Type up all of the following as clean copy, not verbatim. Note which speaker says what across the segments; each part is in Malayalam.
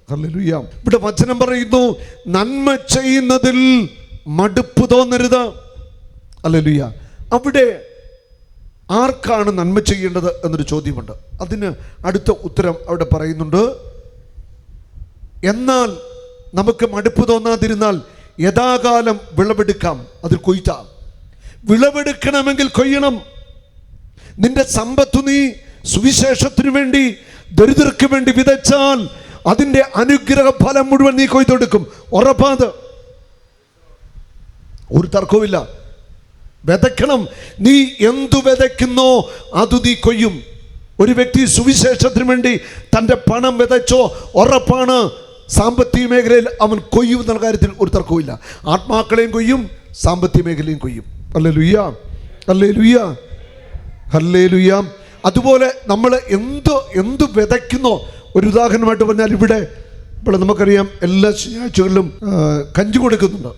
Speaker 1: ഹല്ലേലൂയ. ഇവിടെ വചനം പറയുന്നു, നന്മ ചെയ്യുന്നതിൽ മടുപ്പ് തോന്നരുത്. ഹല്ലേലൂയ. അവിടെ ആർക്കാണ് നന്മ ചെയ്യേണ്ടത് എന്നൊരു ചോദ്യമുണ്ട്. അതിന് അടുത്ത ഉത്തരം അവിടെ പറയുന്നുണ്ട്. എന്നാൽ നമുക്ക് മടുപ്പ് തോന്നാതിരുന്നാൽ യഥാകാലം വിളവെടുക്കാം, അതിൽ കൊയ്ത്താം. വിളവെടുക്കണമെങ്കിൽ കൊയ്യണം. നിന്റെ സമ്പത്ത് നീ സുവിശേഷത്തിനു വേണ്ടി, ദരിദ്രർക്ക് വേണ്ടി വിതച്ചാൽ അതിൻ്റെ അനുഗ്രഹ ഫലം മുഴുവൻ നീ കൊയ്തെടുക്കും. ഉറപ്പാത്, ഒരു തർക്കവുമില്ല. വിതയ്ക്കണം. നീ എന്തു വിതയ്ക്കുന്നോ അത് നീ കൊയ്യും. ഒരു വ്യക്തി സുവിശേഷത്തിന് വേണ്ടി തൻ്റെ പണം വിതച്ചോ ഉറപ്പാണ് സാമ്പത്തിക മേഖലയിൽ അവൻ കൊയ്യും എന്ന കാര്യത്തിൽ ഒരു തർക്കവുമില്ല. ആത്മാക്കളെയും കൊയ്യും, സാമ്പത്തിക മേഖലയും കൊയ്യും. Hallelujah, hallelujah, hallelujah. അതുപോലെ നമ്മൾ എന്ത് വിതയ്ക്കുന്നോ, ഒരു ഉദാഹരണമായിട്ട് പറഞ്ഞാൽ ഇവിടെ നമുക്കറിയാം എല്ലാ ശനിയാഴ്ചകളിലും കഞ്ഞി കൊടുക്കുന്നുണ്ട്.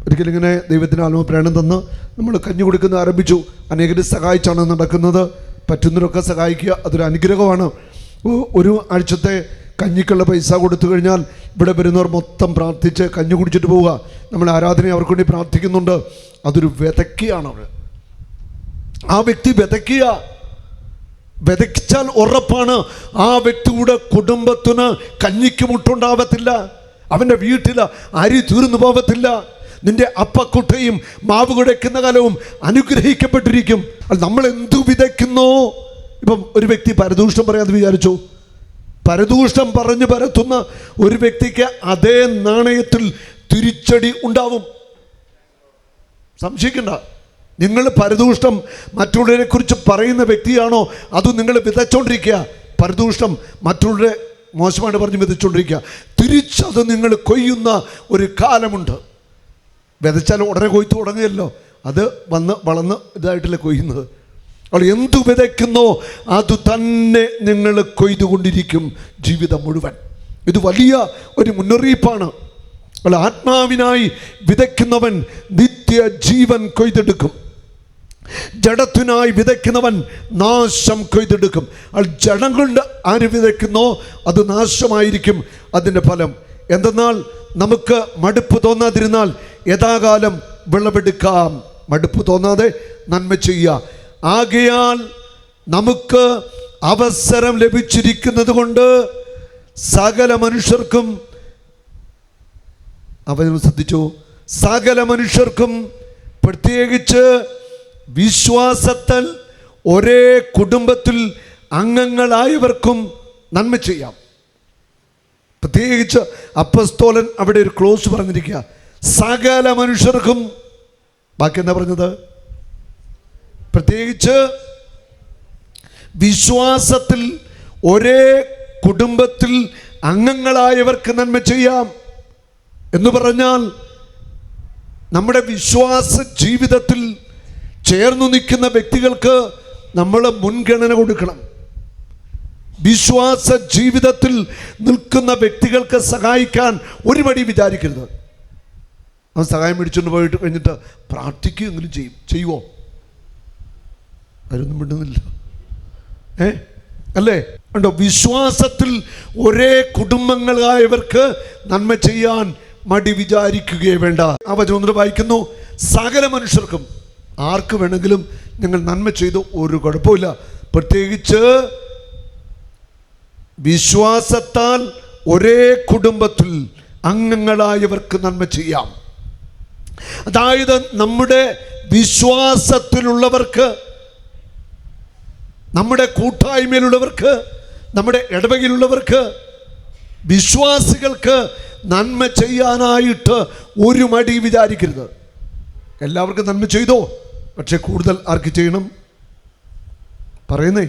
Speaker 1: ഒരിക്കലും ഇങ്ങനെ ദൈവത്തിന് ആത്മപ്രേരണം തന്ന് നമ്മൾ കഞ്ഞി കൊടുക്കുന്നത് ആരംഭിച്ചു. അനേകരെ സഹായിച്ചാണ് നടക്കുന്നത്. പറ്റുന്നവരൊക്കെ സഹായിക്കുക, അതൊരു അനുഗ്രഹമാണ്. ഒരു ആഴ്ചത്തെ കഞ്ഞിക്കുള്ള പൈസ കൊടുത്തു കഴിഞ്ഞാൽ ഇവിടെ വരുന്നവർ മൊത്തം പ്രാർത്ഥിച്ച് കഞ്ഞി കുടിച്ചിട്ട് പോവുക. നമ്മൾ ആരാധന അവർക്ക് വേണ്ടി പ്രാർത്ഥിക്കുന്നുണ്ട്. അതൊരു വിതയ്ക്കുകയാണ്. അവർ ആ വ്യക്തി വിതയ്ച്ചാൽ ഉറപ്പാണ് ആ വ്യക്തിയുടെ കുടുംബത്തിന് കഞ്ഞിക്ക് മുട്ടുണ്ടാവത്തില്ല, അവൻ്റെ വീട്ടിൽ അരി തീർന്നു പോകത്തില്ല. നിന്റെ അപ്പക്കുട്ടയും മാവ് കുടയ്ക്കുന്ന കാലവും അനുഗ്രഹിക്കപ്പെട്ടിരിക്കും. നമ്മൾ എന്തു വിതയ്ക്കുന്നോ, ഇപ്പം ഒരു വ്യക്തി പരദൂഷണം പറയാതെ വിചാരിച്ചു, പരദൂഷണം പറഞ്ഞ് പരത്തുന്ന ഒരു വ്യക്തിക്ക് അതേ നാണയത്തിൽ തിരിച്ചടി ഉണ്ടാവും. സംശയിക്കണ്ട. നിങ്ങൾ പരദൂഷണം മറ്റുള്ളവരെ കുറിച്ച് പറയുന്ന വ്യക്തിയാണോ അത് നിങ്ങൾ വിതച്ചോണ്ടിരിക്കുക? പരദൂഷണം മറ്റുള്ളവരെ മോശമായിട്ട് പറഞ്ഞ് വിതച്ചോണ്ടിരിക്കുക. തിരിച്ചത് നിങ്ങൾ കൊയ്യുന്ന ഒരു കാലമുണ്ട്. വിതച്ചാൽ ഉടനെ കൊയ്ത്തു തുടങ്ങിയല്ലോ, അത് വളർന്ന് ഇതായിട്ടല്ലേ കൊയ്യുന്നത്. അവൾ എന്തു വിതയ്ക്കുന്നോ അത് തന്നെ നിങ്ങൾ കൊയ്തുകൊണ്ടിരിക്കും ജീവിതം മുഴുവൻ. ഇത് വലിയ ഒരു മുന്നറിയിപ്പാണ്. അവൾ ആത്മാവിനായി വിതയ്ക്കുന്നവൻ നിത്യ ജീവൻ കൊയ്തെടുക്കും. ജഡത്തിനായി വിതയ്ക്കുന്നവൻ നാശം കൊയ്തെടുക്കും. അവൾ ജഡം കൊണ്ട് ആര് വിതയ്ക്കുന്നോ അത് നാശമായിരിക്കും അതിൻ്റെ ഫലം. എന്തെന്നാൽ നമുക്ക് മടുപ്പ് തോന്നാതിരുന്നാൽ യഥാകാലം വിളവെടുക്കാം. മടുപ്പ് തോന്നാതെ നന്മ ചെയ്യുക. ആകയാൽ നമുക്ക് അവസരം ലഭിച്ചിരിക്കുന്നത് കൊണ്ട് സകല മനുഷ്യർക്കും, അവൻ ശ്രദ്ധിച്ചു, സകല മനുഷ്യർക്കും പ്രത്യേകിച്ച് വിശ്വാസത്താൽ ഒരേ കുടുംബത്തിൽ അംഗങ്ങളായവർക്കും നന്മ ചെയ്യാം. പ്രത്യേകിച്ച് അപ്പസ്തോലൻ അവിടെ ഒരു ക്ലോസ് പറഞ്ഞിരിക്കുക, സകല മനുഷ്യർക്കും. ബാക്കി എന്താ പറഞ്ഞത്? പ്രത്യേകിച്ച് വിശ്വാസത്തിൽ ഒരേ കുടുംബത്തിൽ അംഗങ്ങളായവർക്ക് നന്മ ചെയ്യാം എന്ന് പറഞ്ഞാൽ നമ്മുടെ വിശ്വാസ ജീവിതത്തിൽ ചേർന്നു നിൽക്കുന്ന വ്യക്തികൾക്ക് നമ്മൾ മുൻഗണന കൊടുക്കണം. വിശ്വാസ ജീവിതത്തിൽ നിൽക്കുന്ന വ്യക്തികൾക്ക് സഹായിക്കാൻ ഒരു മടി വിചാരിക്കരുത്. അവൻ സഹായം മേടിച്ചുകൊണ്ട് പോയിട്ട് കഴിഞ്ഞിട്ട് പ്രാർത്ഥിക്കുകയെങ്കിലും ചെയ്യുമോ? അവരൊന്നും മിണ്ടുന്നില്ല. അല്ലേ? ഉണ്ടോ? വിശ്വാസത്തിൽ ഒരേ കുടുംബങ്ങളായവർക്ക് നന്മ ചെയ്യാൻ മടി വിചാരിക്കുകയേ വേണ്ട. ആ വചനം വായിക്കുന്നു, സകല മനുഷ്യർക്കും ആർക്ക് വേണമെങ്കിലും നിങ്ങൾ നന്മ ചെയ്തു, ഒരു കുഴപ്പമില്ല. പ്രത്യേകിച്ച് വിശ്വാസത്താൽ ഒരേ കുടുംബത്തിൽ അംഗങ്ങളായവർക്ക് നന്മ ചെയ്യാം. അതായത് നമ്മുടെ വിശ്വാസത്തിലുള്ളവർക്ക്, നമ്മുടെ കൂട്ടായ്മയിലുള്ളവർക്ക്, നമ്മുടെ ഇടവകയിലുള്ളവർക്ക്, വിശ്വാസികൾക്ക് നന്മ ചെയ്യാനായിട്ട് ഒരു മടി വിചാരിക്കരുത്. എല്ലാവർക്കും നന്മ ചെയ്തോ, പക്ഷെ കൂടുതൽ ആർക്ക് ചെയ്യണം പറയുന്നേ?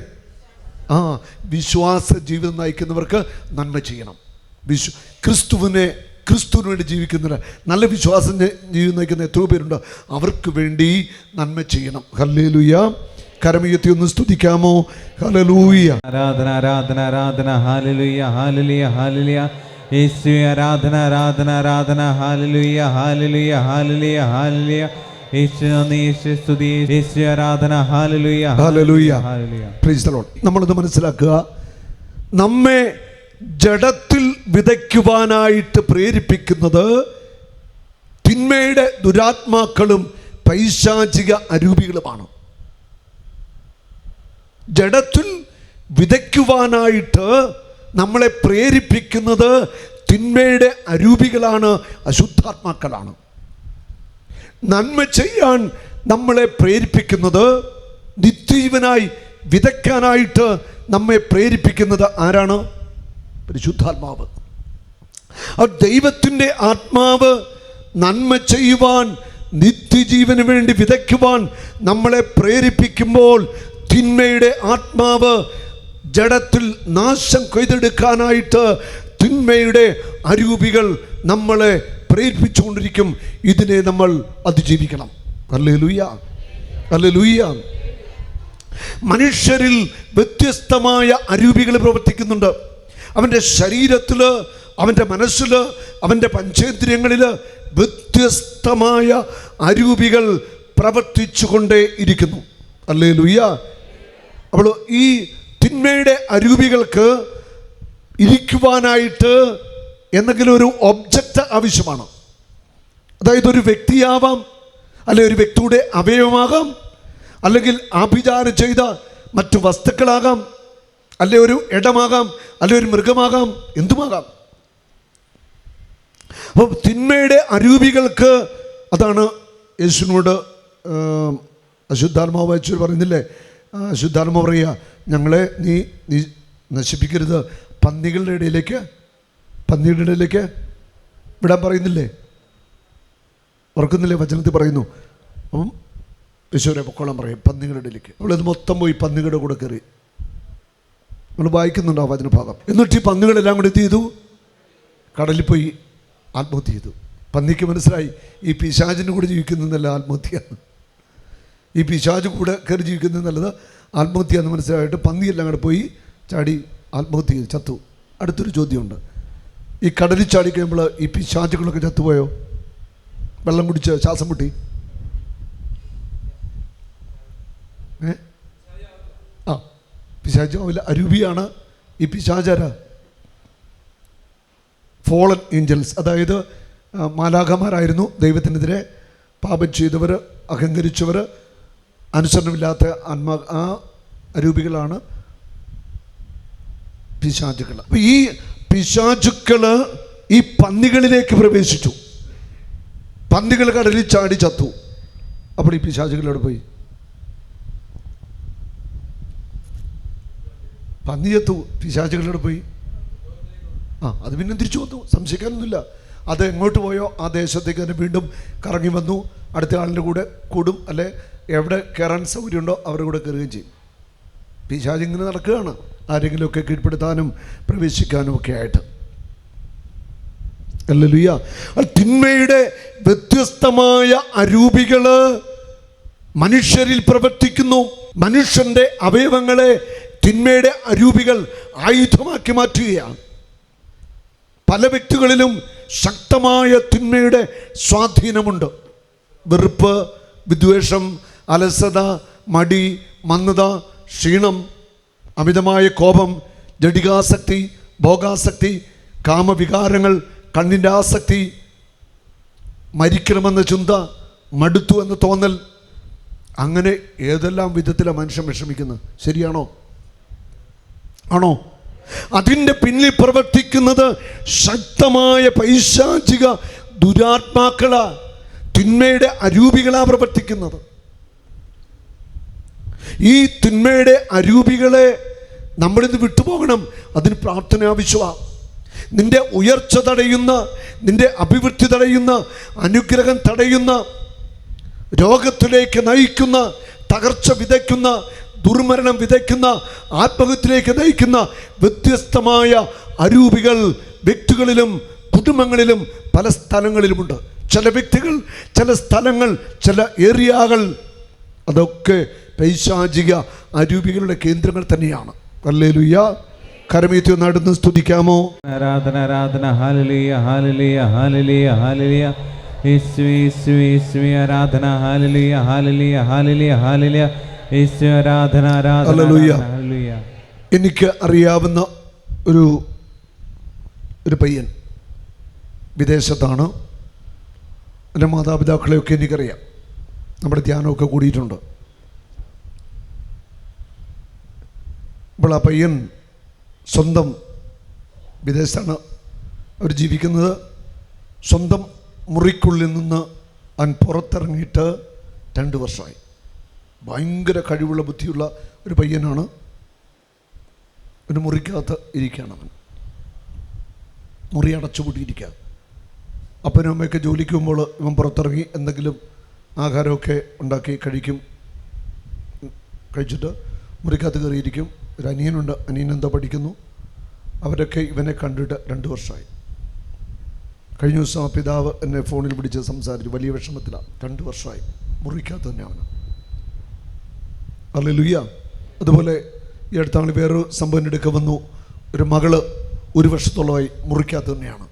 Speaker 1: വിശ്വാസ ജീവിതം നയിക്കുന്നവർക്ക് നന്മ ചെയ്യണം. ക്രിസ്തുവിന് വേണ്ടി ജീവിക്കുന്നവർ, നല്ല വിശ്വാസം ജീവിതം നയിക്കുന്ന എത്രയോ പേരുണ്ട്, അവർക്ക് വേണ്ടി നന്മ ചെയ്യണം. ഹല്ലേലൂയ. കരമുയർത്തി ഒന്ന് സ്തുതിക്കാമോ? ഹല്ലേലൂയ.
Speaker 2: ആരാധന ആരാധന ആരാധന. Hallelujah hallelujah hallelujah. യേശുവേ ആരാധന ആരാധന ആരാധന. Hallelujah hallelujah hallelujah hallelujah. Yeshu നന്ദി, യേശു സ്തുതി, യേശു ആരാധന. Hallelujah
Speaker 1: hallelujah hallelujah. Praise the lord. നമ്മളത് മനസ്സിലാക്കുക. നമ്മെ ജഡത്തിൽ വിതയ്ക്കുവാനായിട്ട് പ്രേരിപ്പിക്കുന്നത് തിന്മയുടെ ദുരാത്മാക്കളും പൈശാചിക അരൂപികളുമാണ്. ജഡത്തിൽ വിതയ്ക്കുവാനായിട്ട് നമ്മളെ പ്രേരിപ്പിക്കുന്നത് തിന്മയുടെ അരൂപികളാണ്, അശുദ്ധാത്മാക്കളാണ്. നന്മ ചെയ്യാൻ നമ്മളെ പ്രേരിപ്പിക്കുന്നത്, നിത്യജീവനായി വിതയ്ക്കാനായിട്ട് നമ്മെ പ്രേരിപ്പിക്കുന്നത് ആരാണ്? പരിശുദ്ധാത്മാവ്. ആ ദൈവത്തിൻ്റെ ആത്മാവ് നന്മ ചെയ്യുവാൻ, നിത്യജീവന് വേണ്ടി വിതയ്ക്കുവാൻ നമ്മളെ പ്രേരിപ്പിക്കുമ്പോൾ, തിന്മയുടെ ആത്മാവ് ജഡത്തിൽ നാശം കൊയ്തെടുക്കാനായിട്ട് തിന്മയുടെ അരൂപികൾ നമ്മളെ പ്രേരിപ്പിച്ചുകൊണ്ടിരിക്കും. ഇതിനെ നമ്മൾ അതിജീവിക്കണം. Hallelujah, hallelujah. മനുഷ്യരിൽ വ്യത്യസ്തമായ അരൂപികൾ പ്രവർത്തിക്കുന്നുണ്ട്. അവൻ്റെ ശരീരത്തിൽ, അവൻ്റെ മനസ്സിൽ, അവൻ്റെ പഞ്ചേന്ദ്രിയങ്ങളിൽ വ്യത്യസ്തമായ അരൂപികൾ പ്രവർത്തിച്ചു കൊണ്ടേ ഇരിക്കുന്നു. ഹല്ലേലൂയ. അപ്പോൾ ഈ തിന്മയുടെ അരൂപികൾക്ക് ഇരിക്കുവാനായിട്ട് എന്തെങ്കിലും ഒരു ഒബ്ജക്റ്റ് ആവശ്യമാണ്. അതായത് ഒരു വ്യക്തിയാവാം, അല്ലെങ്കിൽ ഒരു വ്യക്തിയുടെ അവയവമാകാം, അല്ലെങ്കിൽ ആഭിചാരം ചെയ്ത മറ്റു വസ്തുക്കളാകാം, അല്ലെ ഒരു ഇടമാകാം, അല്ലെ ഒരു മൃഗമാകാം, എന്തുമാകാം. അപ്പോൾ തിന്മയുടെ അരൂപികൾക്ക്, അതാണ് യേശുവിനോട് അശുദ്ധാത്മാവ് വായിച്ചു പറയുന്നില്ലേ? അശുദ്ധാത്മാവ് പറയുക, ഞങ്ങളെ നീ നശിപ്പിക്കരുത്, പന്നികളുടെ ഇടയിലേക്ക് വിടാൻ പറയുന്നില്ലേ? ഓർക്കുന്നില്ലേ? വചനത്തിൽ പറയുന്നു. അപ്പം യേശുവിനെ പൊക്കോളം പറയും പന്നികളുടെ ഇടയിലേക്ക്. അവളത് മൊത്തം പോയി പന്നികളുടെ കൂടെ കയറി. നമ്മൾ വായിക്കുന്നുണ്ടോ ആ വചനഭാഗം? എന്നിട്ട് ഈ പന്നികളെല്ലാം കൂടി എന്ത് ചെയ്തു? കടലിൽ പോയി ആത്മഹത്യ ചെയ്തു. പന്നിക്ക് മനസ്സിലായി ഈ പിശാചിൻ്റെ കൂടെ ജീവിക്കുന്നതല്ല ആത്മഹത്യയാണ്, ഈ പിശാച് കൂടെ കയറി ജീവിക്കുന്നത് നല്ലത് ആത്മഹത്യ എന്ന് മനസ്സിലായിട്ട് പന്നിയെല്ലാം കൂടെ പോയി ചാടി ആത്മഹത്യ ചെയ്തു, ചത്തു. അടുത്തൊരു ചോദ്യമുണ്ട്, ഈ കടലിൽ ചാടി കഴിയുമ്പോൾ ഈ പിശാചുകളൊക്കെ ചത്തുപോയോ? വെള്ളം കുടിച്ച് ശ്വാസം മുട്ടി? ആ, പിശാച് ആവില്ല, അരൂപിയാണ് ഈ പിശാചാര. ഫോളൻ ഏഞ്ചൽസ്, അതായത് മാലാഖമാരായിരുന്നു ദൈവത്തിനെതിരെ പാപം ചെയ്തവർ, അഹങ്കരിച്ചവർ, അനുസരണമില്ലാത്ത ആ അരൂപികളാണ് പിശാചുക്കൾ. അപ്പോൾ ഈ പിശാചുക്കൾ ഈ പന്നികളിലേക്ക് പ്രവേശിച്ചു. പന്നികൾ കടലിൽ ചാടി ചത്തു. അപ്പോൾ ഈ പിശാചുക്കളോട് പോയി, പന്നി ചത്തു, പിശാചുക്കളോട് പോയി. അത് പിന്നെ തിരിച്ചു വന്നു, സംശയിക്കാനൊന്നുമില്ല. അത് എങ്ങോട്ട് പോയോ ആ ദേശത്തേക്ക് തന്നെ വീണ്ടും കറങ്ങി വന്നു. അടുത്ത ആളിൻ്റെ കൂടെ കൂടും, അല്ലെ എവിടെ കയറാൻ സൗകര്യമുണ്ടോ അവരുടെ കൂടെ കയറുകയും ചെയ്യും. പിശാച് ഇങ്ങനെ നടക്കുകയാണ്, ആരെങ്കിലുമൊക്കെ കീഴ്പ്പെടുത്താനും പ്രവേശിക്കാനും ഒക്കെ ആയിട്ട്. ഹല്ലേലൂയ. തിന്മയുടെ വ്യത്യസ്തമായ അരൂപികൾ മനുഷ്യരിൽ പ്രവർത്തിക്കുന്നു. മനുഷ്യൻ്റെ അവയവങ്ങളെ തിന്മയുടെ അരൂപികൾ ആയുധമാക്കി മാറ്റുകയാണ്. പല വ്യക്തികളിലും ശക്തമായ തിന്മയുടെ സ്വാധീനമുണ്ട്. വെറുപ്പ്, വിദ്വേഷം, അലസത, മടി, മന്ദത, ക്ഷീണം, അമിതമായ കോപം, ജഡികാസക്തി, ഭോഗാസക്തി, കാമവികാരങ്ങൾ, കണ്ണിൻ്റെ ആസക്തി, മരിക്കണമെന്ന ചിന്ത, മടുത്തു എന്ന് തോന്നൽ, അങ്ങനെ ഏതെല്ലാം വിധത്തിലാണ് മനുഷ്യൻ വിഷമിക്കുന്നത്. ശരിയാണോ? ആണോ? അതിൻ്റെ പിന്നിൽ പ്രവർത്തിക്കുന്നത് ശക്തമായ പൈശാചിക ദുരാത്മാക്കളാ, തിന്മയുടെ അരൂപികളാ പ്രവർത്തിക്കുന്നത്. ഈ തിന്മയുടെ അരൂപികളെ നമ്മളിന്ന് വിട്ടുപോകണം. അതിന് പ്രാർത്ഥന ആവശ്യമാണ്. നിന്റെ ഉയർച്ച തടയുന്ന, നിന്റെ അഭിവൃദ്ധി തടയുന്ന, അനുഗ്രഹം തടയുന്ന, രോഗത്തിലേക്ക് നയിക്കുന്ന, തകർച്ച വിതയ്ക്കുന്ന, ദുർമരണം വിതയ്ക്കുന്ന, ആത്മഹത്യയിലേക്ക് നയിക്കുന്ന വ്യത്യസ്തമായ അരൂപികൾ വ്യക്തികളിലും കുടുംബങ്ങളിലും പല സ്ഥലങ്ങളിലുമുണ്ട്. ചില വ്യക്തികൾ, ചില സ്ഥലങ്ങൾ, ചില ഏരിയകൾ, അതൊക്കെ പൈശാചിക അരൂപികളുടെ കേന്ദ്രങ്ങൾ തന്നെയാണ്. ഹല്ലേലൂയ. കരമേറ്റി നടന്ന് സ്തുതിക്കാമോ?
Speaker 2: ആരാധന, ആരാധന. Hallelujah, hallelujah, hallelujah, hallelujah. യേശുവേ, യേശുവേ, യേശുവേ, ആരാധന. Hallelujah, hallelujah, hallelujah, hallelujah. യേശുവേ, ആരാധന, ആരാധന.
Speaker 1: ഹല്ലേലൂയ.
Speaker 2: ഹല്ലേലൂയ.
Speaker 1: എനിക്ക് അറിയാവുന്ന ഒരു ഒരു പയ്യൻ വിദേശത്താണ്. എൻ്റെ മാതാപിതാക്കളെയൊക്കെ എനിക്കറിയാം, നമ്മുടെ ധ്യാനമൊക്കെ കൂടിയിട്ടുണ്ട്. അപ്പോൾ ആ പയ്യൻ സ്വന്തം വിദേശത്താണ് അവർ ജീവിക്കുന്നത്. സ്വന്തം മുറിക്കുള്ളിൽ നിന്ന് അവൻ പുറത്തിറങ്ങിയിട്ട് 2 വർഷമായി. ഭയങ്കര കഴിവുള്ള ബുദ്ധിയുള്ള ഒരു പയ്യനാണ്. ഒരു മുറിക്കകത്ത് ഇരിക്കുകയാണ് അവൻ, മുറി അടച്ചുപൂട്ടിയിരിക്കുക. അപ്പനും അമ്മയൊക്കെ ജോലിക്ക് പോകുമ്പോൾ ഇവൻ പുറത്തിറങ്ങി എന്തെങ്കിലും ആഹാരമൊക്കെ ഉണ്ടാക്കി കഴിച്ചിട്ട് മുറിക്കകത്ത് കയറിയിരിക്കും. ഒരു അനിയനുണ്ട്, അനിയൻ എന്താ പഠിക്കുന്നു. അവരൊക്കെ ഇവനെ കണ്ടിട്ട് 2 വർഷമായി. കഴിഞ്ഞ ദിവസം ആ പിതാവ് എന്നെ ഫോണിൽ പിടിച്ച് സംസാരിച്ചു. വലിയ വിഷമത്തിലാണ്. 2 വർഷമായി മുറിക്കകത്ത് തന്നെ അവന്. ഹല്ലേലൂയ. അതുപോലെ ഈ അടുത്താണ് വേറൊരു സംഭവം എടുക്കുക വന്നു. ഒരു മകള് 1 വർഷത്തോളമായി മുറിക്കകത്ത് തന്നെയാണ്.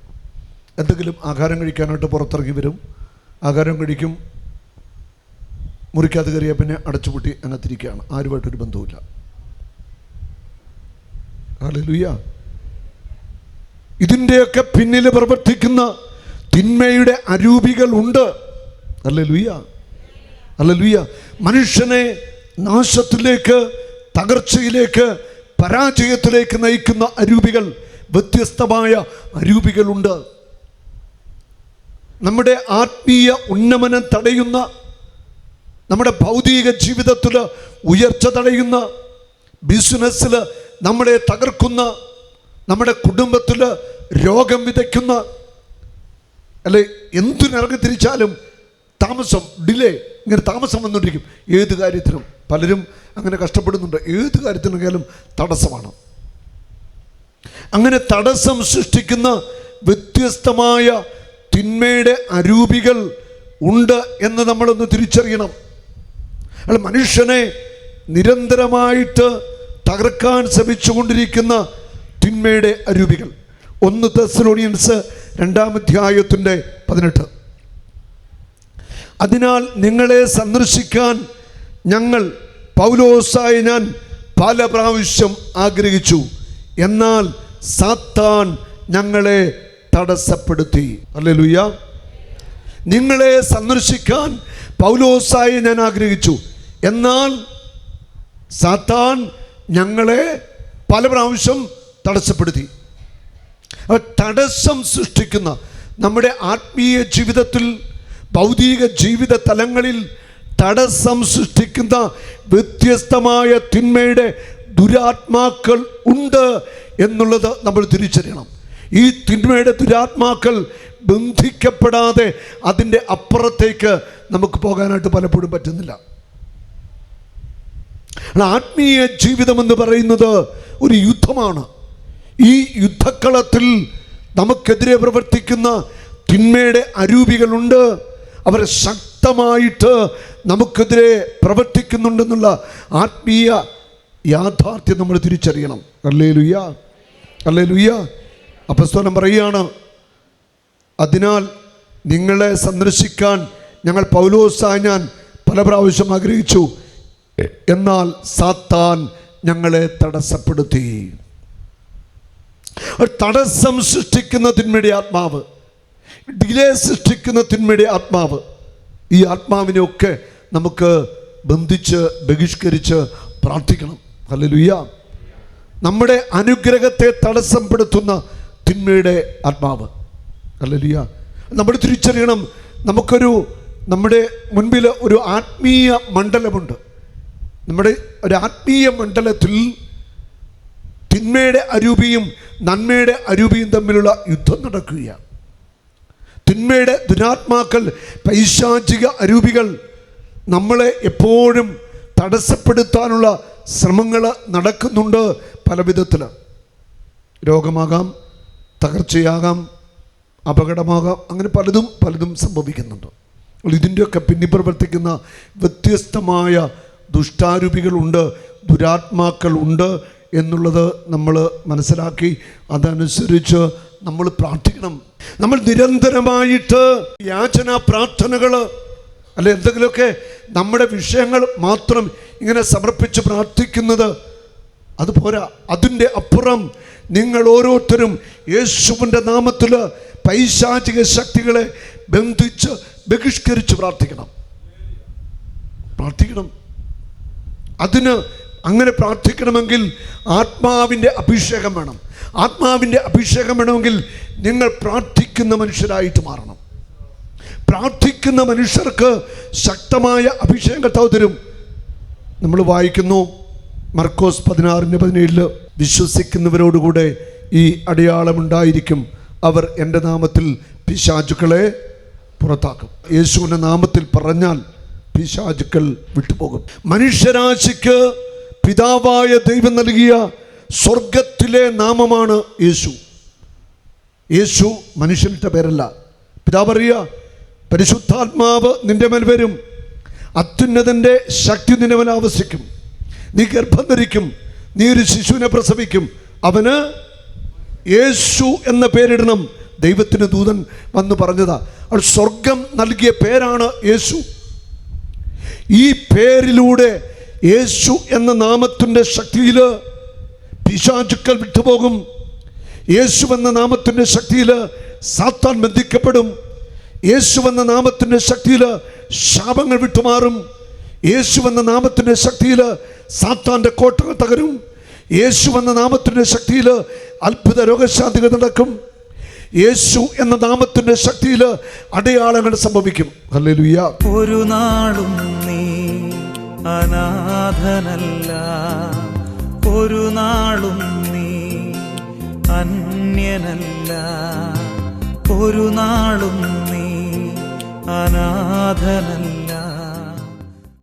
Speaker 1: എന്തെങ്കിലും ആഹാരം കഴിക്കാനായിട്ട് പുറത്തിറങ്ങി വരും, ആഹാരം കഴിക്കും, മുറിക്കകത്ത് കയറിയ പിന്നെ അടച്ചുപൂട്ടി അതിനകത്തിരിക്കുകയാണ്. ആരുമായിട്ടൊരു ബന്ധവുമില്ല. ഹല്ലേലൂയ. ഇതിൻ്റെയൊക്കെ പിന്നിൽ പ്രവർത്തിക്കുന്ന തിന്മയുടെ അരൂപികൾ ഉണ്ട്. Hallelujah, hallelujah. മനുഷ്യനെ നാശത്തിലേക്ക്, തകർച്ചയിലേക്ക്, പരാജയത്തിലേക്ക് നയിക്കുന്ന അരൂപികൾ, വ്യത്യസ്തമായ അരൂപികളുണ്ട്. നമ്മുടെ ആത്മീയ ഉന്നമനം തടയുന്ന, നമ്മുടെ ഭൗതിക ജീവിതത്തിൽ ഉയർച്ച തടയുന്ന, ബിസിനസ്സിൽ നമ്മളെ തകർക്കുന്ന, നമ്മുടെ കുടുംബത്തിൽ രോഗം വിതയ്ക്കുന്ന, അല്ലെ എന്തിനിറങ്ങി തിരിച്ചാലും താമസം, ഡിലേ, ഇങ്ങനെ താമസം വന്നുകൊണ്ടിരിക്കും. ഏത് കാര്യത്തിനും പലരും അങ്ങനെ കഷ്ടപ്പെടുന്നുണ്ട്. ഏത് കാര്യത്തിനായാലും തടസ്സമാണ്. അങ്ങനെ തടസ്സം സൃഷ്ടിക്കുന്ന വ്യത്യസ്തമായ തിന്മയുടെ അരൂപികൾ ഉണ്ട് എന്ന് നമ്മളൊന്ന് തിരിച്ചറിയണം. അല്ല, മനുഷ്യനെ നിരന്തരമായിട്ട് തകർക്കാൻ ശ്രമിച്ചുകൊണ്ടിരിക്കുന്ന തിന്മയുടെ അരൂപികൾ. 1 തെസ്സലോനിയൻസ് 2-ാം അധ്യായത്തിൻ്റെ 18. അതിനാൽ നിങ്ങളെ സന്ദർശിക്കാൻ ഞങ്ങൾ, പൗലോസായ ഞാൻ, പല പ്രാവശ്യം ആഗ്രഹിച്ചു, എന്നാൽ സാത്താൻ ഞങ്ങളെ തടസ്സപ്പെടുത്തി. ഹല്ലേലൂയ. നിങ്ങളെ സന്ദർശിക്കാൻ പൗലോസായ ഞാൻ ആഗ്രഹിച്ചു, എന്നാൽ സാത്താൻ ഞങ്ങളെ പല പ്രാവശ്യം തടസ്സപ്പെടുത്തി. തടസ്സം സൃഷ്ടിക്കുന്ന, നമ്മുടെ ആത്മീയ ജീവിതത്തിൽ, ഭൗതിക ജീവിത തലങ്ങളിൽ തടസ്സം സൃഷ്ടിക്കുന്ന വ്യത്യസ്തമായ തിന്മയുടെ ദുരാത്മാക്കൾ ഉണ്ട് എന്നുള്ളത് നമ്മൾ തിരിച്ചറിയണം. ഈ തിന്മയുടെ ദുരാത്മാക്കൾ ബന്ധിക്കപ്പെടാതെ അതിൻ്റെ അപ്പുറത്തേക്ക് നമുക്ക് പോകാനായിട്ട് പലപ്പോഴും പറ്റുന്നില്ല. ആത്മീയ ജീവിതമെന്ന് പറയുന്നത് ഒരു യുദ്ധമാണ്. ഈ യുദ്ധക്കളത്തിൽ നമുക്കെതിരെ പ്രവർത്തിക്കുന്ന തിന്മയുടെ അരൂപികളുണ്ട്. അവർ ശക്തമായിട്ട് നമുക്കെതിരെ പ്രവർത്തിക്കുന്നുണ്ടെന്നുള്ള ആത്മീയ യാഥാർത്ഥ്യം നമ്മൾ തിരിച്ചറിയണം. Hallelujah, hallelujah. അപ്പോസ്തലൻ പറയുകയാണ്, അതിനാൽ നിങ്ങളെ സന്ദർശിക്കാൻ ഞങ്ങൾ, പൗലോസായ ഞാൻ, പല പ്രാവശ്യം ആഗ്രഹിച്ചു, എന്നാൽ സാത്താൻ ഞങ്ങളെ തടസ്സപ്പെടുത്തി. തടസ്സം സൃഷ്ടിക്കുന്ന തിന്മയുടെ ആത്മാവ്, ഡിലേ സൃഷ്ടിക്കുന്ന തിന്മയുടെ ആത്മാവ്, ഈ ആത്മാവിനെയൊക്കെ നമുക്ക് ബന്ധിച്ച് ബഹിഷ്കരിച്ച് പ്രാർത്ഥിക്കണം. ഹല്ലേലൂയ. നമ്മുടെ അനുഗ്രഹത്തെ തടസ്സപ്പെടുത്തുന്ന തിന്മയുടെ ആത്മാവ്, ഹല്ലേലൂയ, നമ്മൾ തിരിച്ചറിയണം. നമ്മുടെ മുൻപിൽ ഒരു ആത്മീയ മണ്ഡലമുണ്ട്. നമ്മുടെ ഒരു ആത്മീയ മണ്ഡലത്തിൽ തിന്മയുടെ അരൂപിയും നന്മയുടെ അരൂപിയും തമ്മിലുള്ള യുദ്ധം നടക്കുകയാണ്. തിന്മയുടെ ദുരാത്മാക്കൾ, പൈശാചിക അരൂപികൾ നമ്മളെ എപ്പോഴും തടസ്സപ്പെടുത്താനുള്ള ശ്രമങ്ങൾ നടക്കുന്നുണ്ട്. പല വിധത്തിൽ രോഗമാകാം, തകർച്ചയാകാം, അപകടമാകാം, അങ്ങനെ പലതും സംഭവിക്കുന്നുണ്ട്. ഇതിൻ്റെയൊക്കെ പിന്നിൽ പ്രവർത്തിക്കുന്ന വ്യത്യസ്തമായ ദുഷ്ടാരൂപികളുണ്ട്, ദുരാത്മാക്കളുണ്ട് എന്നുള്ളത് നമ്മൾ മനസ്സിലാക്കി അതനുസരിച്ച് നമ്മൾ പ്രാർത്ഥിക്കണം. നമ്മൾ നിരന്തരമായിട്ട് യാചന പ്രാർത്ഥനകൾ, അല്ലെ എന്തെങ്കിലുമൊക്കെ നമ്മുടെ വിഷയങ്ങൾ മാത്രം ഇങ്ങനെ സമർപ്പിച്ച് പ്രാർത്ഥിക്കുന്നത് അതുപോരാ, അതിൻ്റെ അപ്പുറം നിങ്ങൾ ഓരോരുത്തരും യേശുവിൻ്റെ നാമത്തിൽ പൈശാചിക ശക്തികളെ ബന്ധിച്ച് ബഹിഷ്കരിച്ച് പ്രാർത്ഥിക്കണം. അതിന് അങ്ങനെ പ്രാർത്ഥിക്കണമെങ്കിൽ ആത്മാവിൻ്റെ അഭിഷേകം വേണം. ആത്മാവിൻ്റെ അഭിഷേകം വേണമെങ്കിൽ നിങ്ങൾ പ്രാർത്ഥിക്കുന്ന മനുഷ്യരായിട്ട് മാറണം. പ്രാർത്ഥിക്കുന്ന മനുഷ്യർക്ക് ശക്തമായ അഭിഷേകം കർത്താവ് തരും. നമ്മൾ വായിക്കുന്നു മർക്കോസ് 16:17, വിശ്വസിക്കുന്നവരോടുകൂടെ ഈ അടയാളമുണ്ടായിരിക്കും, അവർ എൻ്റെ നാമത്തിൽ പിശാചുക്കളെ പുറത്താക്കും. യേശുവിൻ്റെ നാമത്തിൽ പറഞ്ഞാൽ പിശാചുക്കൾ വിട്ടുപോകും. മനുഷ്യരാശിക്ക് പിതാവായ ദൈവം നൽകിയ സ്വർഗത്തിലെ നാമമാണ് യേശു. യേശു മനുഷ്യന്റെ പേരല്ല. പിതാവ് പറയുക, പരിശുദ്ധാത്മാവ് നിന്റെ മേൽ വരും, അത്യുന്നതൻ്റെ ശക്തി നിന്റെ മേൽ ആവസിക്കും, നീ ഗർഭം ധരിക്കും, നീ ഒരു ശിശുവിനെ പ്രസവിക്കും, അവന് യേശു എന്ന പേരിടണം. ദൈവത്തിന് ദൂതൻ വന്ന് പറഞ്ഞതാ. അവൾ സ്വർഗം നൽകിയ പേരാണ് യേശു. ഈ പേരിലൂടെ, യേശു എന്ന നാമത്തിൻ്റെ ശക്തിയിൽ പിശാചുക്കൾ വിട്ടുപോകും. യേശു എന്ന നാമത്തിൻ്റെ ശക്തിയിൽ സാത്താൻ ബന്ധിക്കപ്പെടും. യേശു എന്ന നാമത്തിൻ്റെ ശക്തിയിൽ ശാപങ്ങൾ വിട്ടുമാറും. യേശു എന്ന നാമത്തിൻ്റെ ശക്തിയിൽ സാത്താൻ്റെ കോട്ടകൾ തകരും. യേശു എന്ന നാമത്തിൻ്റെ ശക്തിയിൽ അത്ഭുത രോഗശാന്തികൾ നടക്കും. യേശു എന്ന നാമത്തിൻ്റെ ശക്തിയിൽ അടയാളങ്ങൾ സംഭവിക്കും. ഹല്ലേലൂയ.
Speaker 3: ഒരു നാളും നീ അനാഥനല്ല, ഒരു നാളും നീ അന്യനല്ല, ഒരു നാളും നീ അനാഥനല്ല.